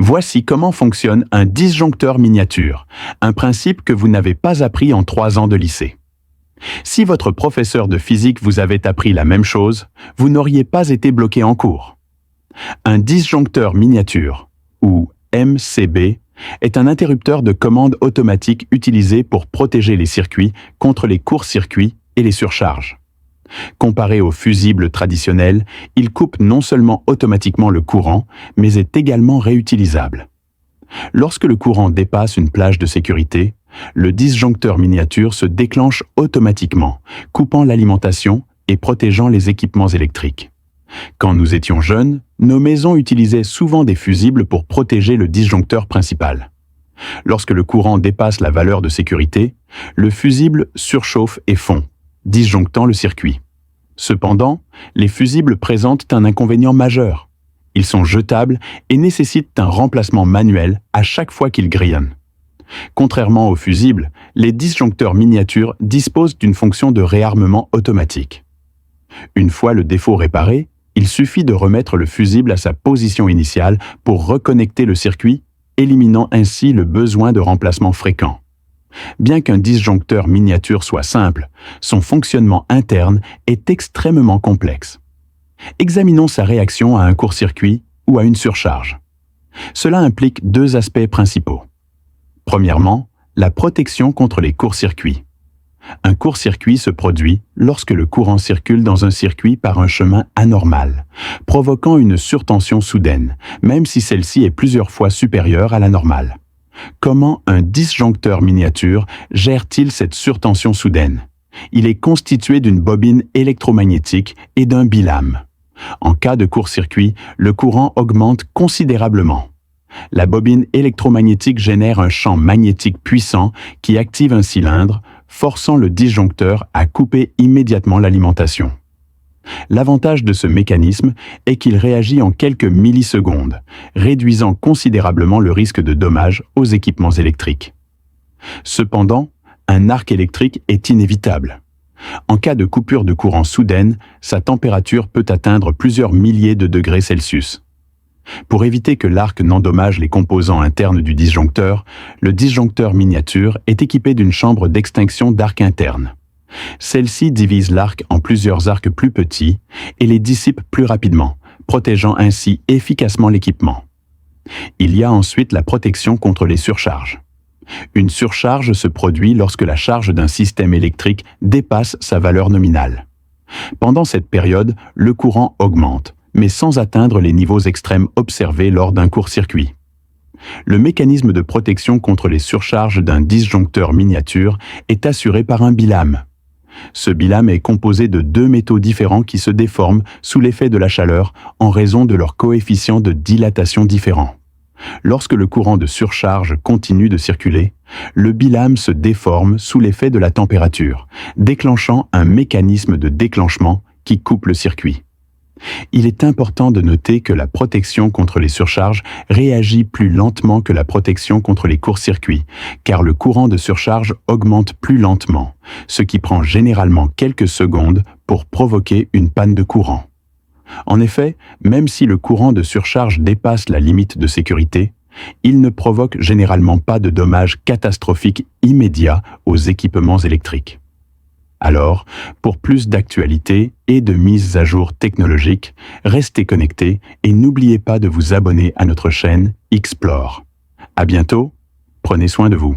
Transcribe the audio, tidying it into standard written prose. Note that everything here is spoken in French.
Voici comment fonctionne un disjoncteur miniature, un principe que vous n'avez pas appris en 3 ans de lycée. Si votre professeur de physique vous avait appris la même chose, vous n'auriez pas été bloqué en cours. Un disjoncteur miniature, ou MCB, est un interrupteur de commande automatique utilisé pour protéger les circuits contre les courts-circuits et les surcharges. Comparé au fusible traditionnel, il coupe non seulement automatiquement le courant, mais est également réutilisable. Lorsque le courant dépasse une plage de sécurité, le disjoncteur miniature se déclenche automatiquement, coupant l'alimentation et protégeant les équipements électriques. Quand nous étions jeunes, nos maisons utilisaient souvent des fusibles pour protéger le disjoncteur principal. Lorsque le courant dépasse la valeur de sécurité, le fusible surchauffe et fond, disjonctant le circuit. Cependant, les fusibles présentent un inconvénient majeur. Ils sont jetables et nécessitent un remplacement manuel à chaque fois qu'ils grillonnent. Contrairement aux fusibles, les disjoncteurs miniatures disposent d'une fonction de réarmement automatique. Une fois le défaut réparé, il suffit de remettre le fusible à sa position initiale pour reconnecter le circuit, éliminant ainsi le besoin de remplacement fréquent. Bien qu'un disjoncteur miniature soit simple, son fonctionnement interne est extrêmement complexe. Examinons sa réaction à un court-circuit ou à une surcharge. Cela implique 2 aspects principaux. Premièrement, la protection contre les courts-circuits. Un court-circuit se produit lorsque le courant circule dans un circuit par un chemin anormal, provoquant une surtension soudaine, même si celle-ci est plusieurs fois supérieure à la normale. Comment un disjoncteur miniature gère-t-il cette surtension soudaine? Il est constitué d'une bobine électromagnétique et d'un bilame. En cas de court-circuit, le courant augmente considérablement. La bobine électromagnétique génère un champ magnétique puissant qui active un cylindre, forçant le disjoncteur à couper immédiatement l'alimentation. L'avantage de ce mécanisme est qu'il réagit en quelques millisecondes, réduisant considérablement le risque de dommages aux équipements électriques. Cependant, un arc électrique est inévitable. En cas de coupure de courant soudaine, sa température peut atteindre plusieurs milliers de degrés Celsius. Pour éviter que l'arc n'endommage les composants internes du disjoncteur, le disjoncteur miniature est équipé d'une chambre d'extinction d'arc interne. Celle-ci divise l'arc en plusieurs arcs plus petits et les dissipe plus rapidement, protégeant ainsi efficacement l'équipement. Il y a ensuite la protection contre les surcharges. Une surcharge se produit lorsque la charge d'un système électrique dépasse sa valeur nominale. Pendant cette période, le courant augmente, mais sans atteindre les niveaux extrêmes observés lors d'un court-circuit. Le mécanisme de protection contre les surcharges d'un disjoncteur miniature est assuré par un bilame. Ce bilame est composé de 2 métaux différents qui se déforment sous l'effet de la chaleur en raison de leur coefficient de dilatation différent. Lorsque le courant de surcharge continue de circuler, le bilame se déforme sous l'effet de la température, déclenchant un mécanisme de déclenchement qui coupe le circuit. Il est important de noter que la protection contre les surcharges réagit plus lentement que la protection contre les courts-circuits, car le courant de surcharge augmente plus lentement, ce qui prend généralement quelques secondes pour provoquer une panne de courant. En effet, même si le courant de surcharge dépasse la limite de sécurité, il ne provoque généralement pas de dommages catastrophiques immédiats aux équipements électriques. Alors, pour plus d'actualités et de mises à jour technologiques, restez connectés et n'oubliez pas de vous abonner à notre chaîne Explore. À bientôt, prenez soin de vous.